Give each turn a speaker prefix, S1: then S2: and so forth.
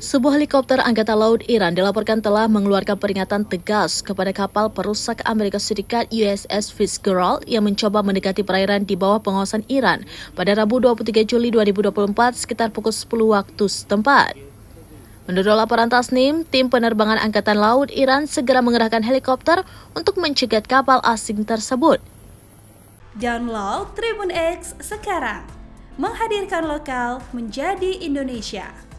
S1: Sebuah helikopter Angkatan Laut Iran dilaporkan telah mengeluarkan peringatan tegas kepada kapal perusak Amerika Serikat USS Fitzgerald yang mencoba mendekati perairan di bawah pengawasan Iran pada Rabu 23 Juli 2024 sekitar pukul 10 waktu setempat. Menurut laporan Tasnim, tim penerbangan Angkatan Laut Iran segera mengerahkan helikopter untuk mencegat kapal asing tersebut.
S2: Download Tribun X sekarang, menghadirkan lokal menjadi Indonesia.